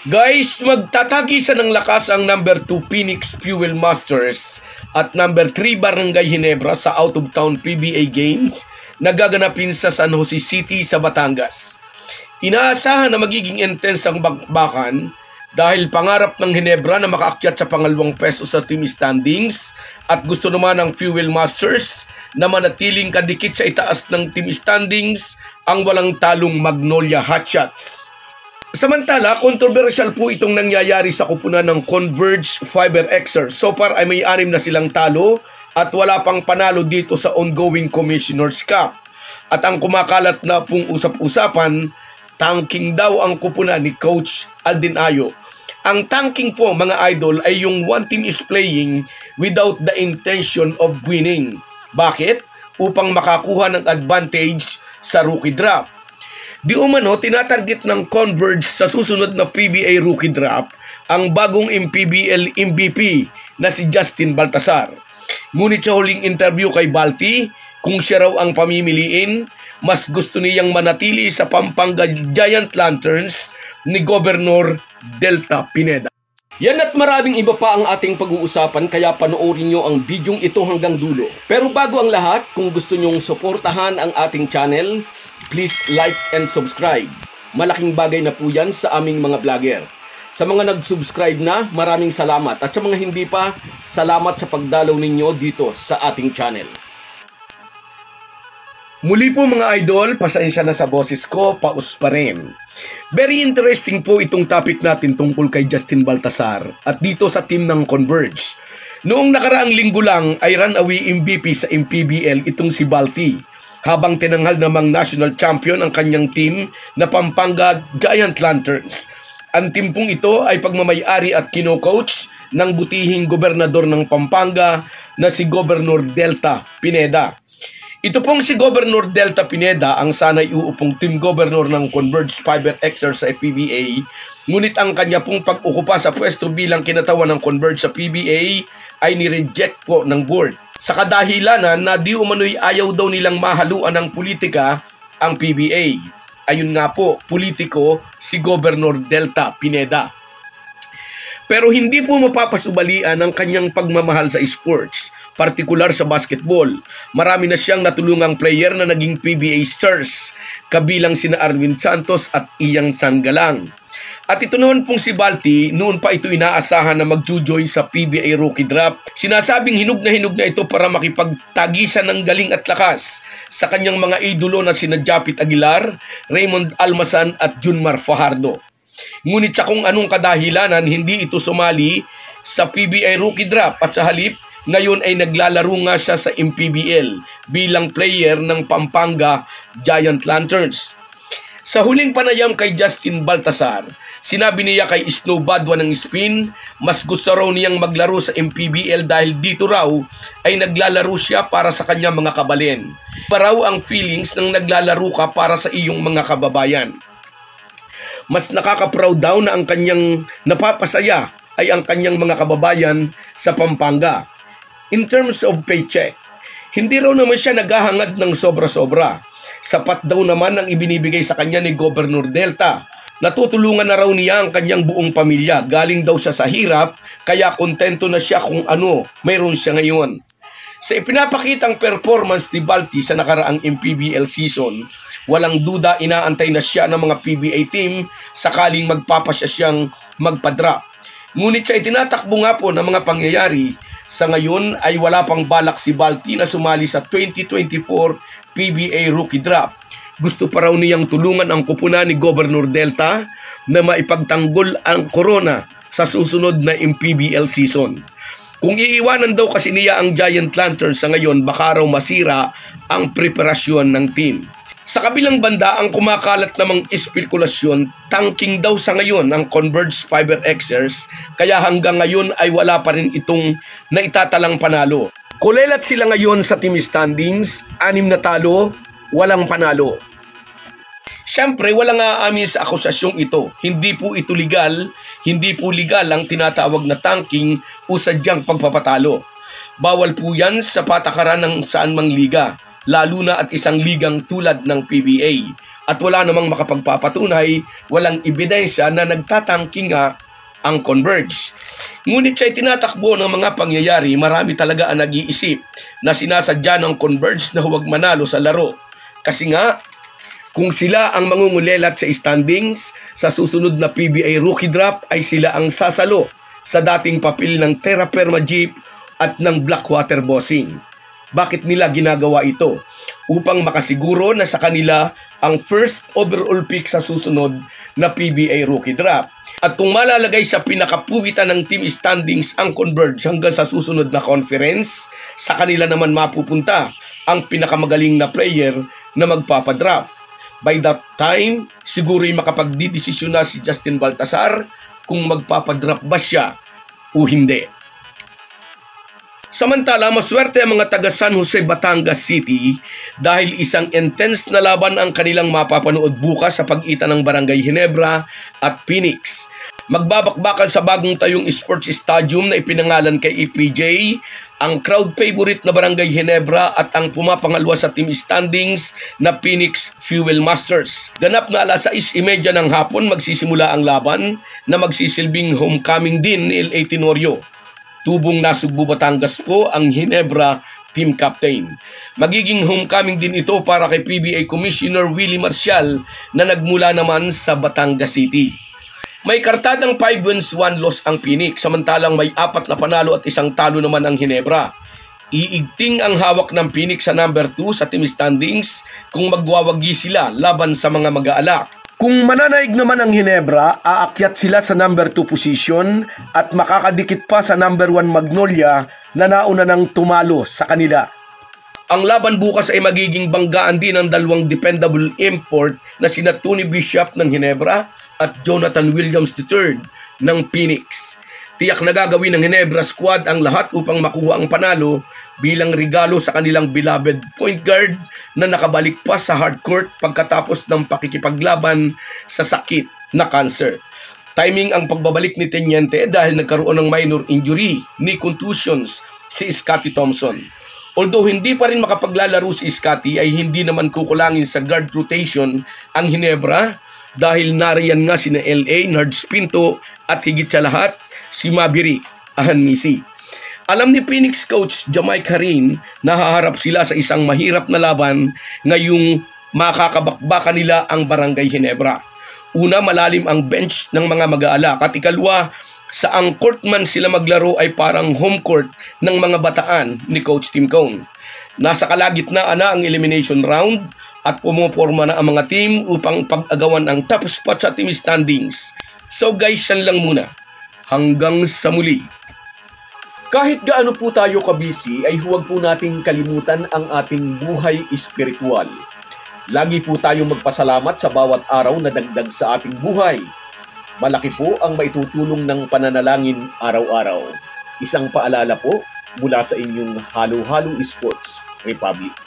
Guys, magtatagisan ng lakas ang number 2 Phoenix Fuel Masters at number 3 Barangay Ginebra sa out-of-town PBA Games na gaganapin sa San Jose City sa Batangas. Inaasahan na magiging intense ang bakbakan dahil pangarap ng Ginebra na makaakyat sa pangalawang peso sa team standings at gusto naman ng Fuel Masters na manatiling kadikit sa itaas ng team standings ang walang talong Magnolia Hotshots. Samantala, kontrobersyal po itong nangyayari sa kupunan ng Converge Fiber Xer. So far ay may 6 na silang talo at wala pang panalo dito sa ongoing Commissioner's Cup. At ang kumakalat na pong usap-usapan, tanking daw ang kupunan ni Coach Aldin Ayo. Ang tanking po mga idol ay yung one team is playing without the intention of winning. Bakit? Upang makakuha ng advantage sa rookie draft. Di umano, tinatarget ng Converge sa susunod na PBA Rookie Draft ang bagong MPBL MVP na si Justin Baltasar. Ngunit sa huling interview kay Balti, kung siya raw ang pamimiliin, mas gusto niyang manatili sa Pampanga Giant Lanterns ni Governor Delta Pineda. Yan at maraming iba pa ang ating pag-uusapan kaya panoorin nyo ang bidyong ito hanggang dulo. Pero bago ang lahat, kung gusto nyong suportahan ang ating channel, please like and subscribe. Malaking bagay na po yan sa aming mga vlogger. Sa mga nag-subscribe na, maraming salamat. At sa mga hindi pa, salamat sa pagdalaw ninyo dito sa ating channel. Muli po mga idol, pasensya na sa boses ko, paus pa rin. Very interesting po itong topic natin tungkol kay Justin Baltasar at dito sa team ng Converge. Noong nakaraang linggo lang ay runaway MVP sa MPBL itong si Balti. Habang tinanghal namang national champion ang kanyang team na Pampanga Giant Lanterns. Ang team pong ito ay pagmamayari at kino-coach ng butihing gobernador ng Pampanga na si Governor Delta Pineda. Ito pong si Governor Delta Pineda ang sana'y uupong team governor ng Converge Fiber Xer sa PBA, ngunit ang kanya pong pag-ukupa sa pwesto bilang kinatawan ng Converge sa PBA ay nireject po ng board. Sa kadahilanan na di umano'y ayaw daw nilang mahaluan ng politika ang PBA. Ayun nga po, politiko si Governor Delta Pineda. Pero hindi po mapapasubalian ang kanyang pagmamahal sa sports, partikular sa basketball. Marami na siyang natulungang player na naging PBA stars, kabilang sina Arwin Santos at Iyang Sangalang. At ito naman pong si Balti, noon pa ito inaasahan na magjo-join sa PBA Rookie Draft. Sinasabing hinug na ito para makipagtagisan ng galing at lakas sa kanyang mga idolo na sina Japit Aguilar, Raymond Almasan at Junmar Fajardo. Ngunit sa kung anong kadahilanan, hindi ito sumali sa PBA Rookie Draft at sa halip, ngayon ay naglalaro nga siya sa MPBL bilang player ng Pampanga Giant Lanterns. Sa huling panayam kay Justin Baltasar, sinabi niya kay Snow Badwa ng Spin, mas gusto raw niyang maglaro sa MPBL dahil dito raw ay naglalaro siya para sa kanyang mga kabalin. Paraw ang feelings ng naglalaro ka para sa iyong mga kababayan. Mas nakaka-proud daw na ang kanyang napapasaya ay ang kanyang mga kababayan sa Pampanga. In terms of paycheck, hindi raw naman siya naghahangad ng sobra-sobra. Sapat daw naman ang ibinibigay sa kanya ni Governor Delta. Natutulungan na raw niya ang kanyang buong pamilya. Galing daw siya sa hirap, kaya kontento na siya kung ano mayroon siya ngayon. Sa ipinapakitang performance ni Balti sa nakaraang MPBL season, walang duda inaantay na siya ng mga PBA team sakaling magpapasya siyang magpa-drop. Ngunit sa itinatakbo nga po ng mga pangyayari, sa ngayon ay wala pang balak si Balti na sumali sa 2024 PBA Rookie Draft. Gusto pa raw niyang tulungan ang kupunan ni Governor Delta na maipagtanggol ang corona sa susunod na MPBL season. Kung iiwanan daw kasi niya ang Giant Lanterns sa ngayon, baka raw masira ang preparasyon ng team. Sa kabilang banda, ang kumakalat namang espekulasyon, tanking daw sa ngayon ang Converge Fiber Xers, kaya hanggang ngayon ay wala pa rin itong naitatalang panalo. Kulelat sila ngayon sa team standings, 6 na talo, walang panalo. Siyempre, walang aamin sa akusasyong ito. Hindi po ito legal, hindi po legal ang tinatawag na tanking o sadyang pagpapatalo. Bawal po yan sa patakaran ng saan mang liga, lalo na at isang ligang tulad ng PBA. at wala namang makapagpapatunay, walang ebidensya na nagtatangking nga ang Converge. Ngunit sa itinatakbo ng mga pangyayari, marami talaga ang nag-iisip na sinasadya ng Converge na huwag manalo sa laro. Kasi nga, kung sila ang mangungulelat sa standings, sa susunod na PBA Rookie Draft ay sila ang sasalo sa dating papel ng Terra Firma Jeep at ng Blackwater Bossing. Bakit nila ginagawa ito? Upang makasiguro na sa kanila ang first overall pick sa susunod na PBA Rookie Draft. At kung malalagay sa pinakapuwitan ng team standings ang Converge hanggang sa susunod na conference, sa kanila naman mapupunta ang pinakamagaling na player na magpapadraft. By that time, siguro'y makapagdidesisyon na si Justin Baltasar kung magpapadraft ba siya o hindi. Samantala, maswerte ang mga taga San Jose, Batangas City dahil isang intense na laban ang kanilang mapapanood bukas sa pagitan ng Barangay Ginebra at Phoenix. Magbabakbakan sa bagong tayong sports stadium na ipinangalan kay EPJ, ang crowd favorite na Barangay Ginebra at ang pumapangalwa sa team standings na Phoenix Fuel Masters. Ganap na alas 6:30 ng hapon magsisimula ang laban na magsisilbing homecoming din ni LA Tenorio. Tubong Nasugbu, Batangas po ang Ginebra team captain. Magiging homecoming din ito para kay PBA Commissioner Willie Marcial na nagmula naman sa Batangas City. May kartadang 5 wins, 1 loss ang Phoenix, samantalang may 4 na panalo at 1 talo naman ang Ginebra. Iigting ang hawak ng Phoenix sa number 2 sa team standings kung magwawagi sila laban sa mga mag-aalak. Kung mananaig naman ang Ginebra, aakyat sila sa number 2 position at makakadikit pa sa number 1 Magnolia na nauna ng tumalo sa kanila. Ang laban bukas ay magiging banggaan din ng dalawang dependable import na sina Tony Bishop ng Ginebra at Jonathan Williams III ng Phoenix. Tiyak na gagawin ng Ginebra squad ang lahat upang makuha ang panalo bilang regalo sa kanilang beloved point guard na nakabalik pa sa hardcourt pagkatapos ng pakikipaglaban sa sakit na cancer. Timing ang pagbabalik ni Teniente dahil nagkaroon ng minor injury ni contusions si Scottie Thompson. Although hindi pa rin makapaglalaro si Scottie, ay hindi naman kukulangin sa guard rotation ang Ginebra dahil nariyan nga sina LA, Nards Pinto at higit sa lahat si Maverick Ahanmisi. Alam ni Phoenix coach Jamaica Rin na haharap sila sa isang mahirap na laban ngayong makakabakbakan nila ang Barangay Ginebra. Una, malalim ang bench ng mga mag-aalak at ikalwa, saang court man sila maglaro ay parang home court ng mga bataan ni Coach Tim Cone. Nasa kalagitnaan na ang elimination round at pumuporma na ang mga team upang pag-agawan ang top spot sa team standings. So guys, yan lang muna. Hanggang sa muli. Kahit gaano po tayo kabisi ay huwag po nating kalimutan ang ating buhay espiritual. Lagi po tayong magpasalamat sa bawat araw na dagdag sa ating buhay. Malaki po ang maitutulong ng pananalangin araw-araw. Isang paalala po mula sa inyong Halo Halo Sports Republic.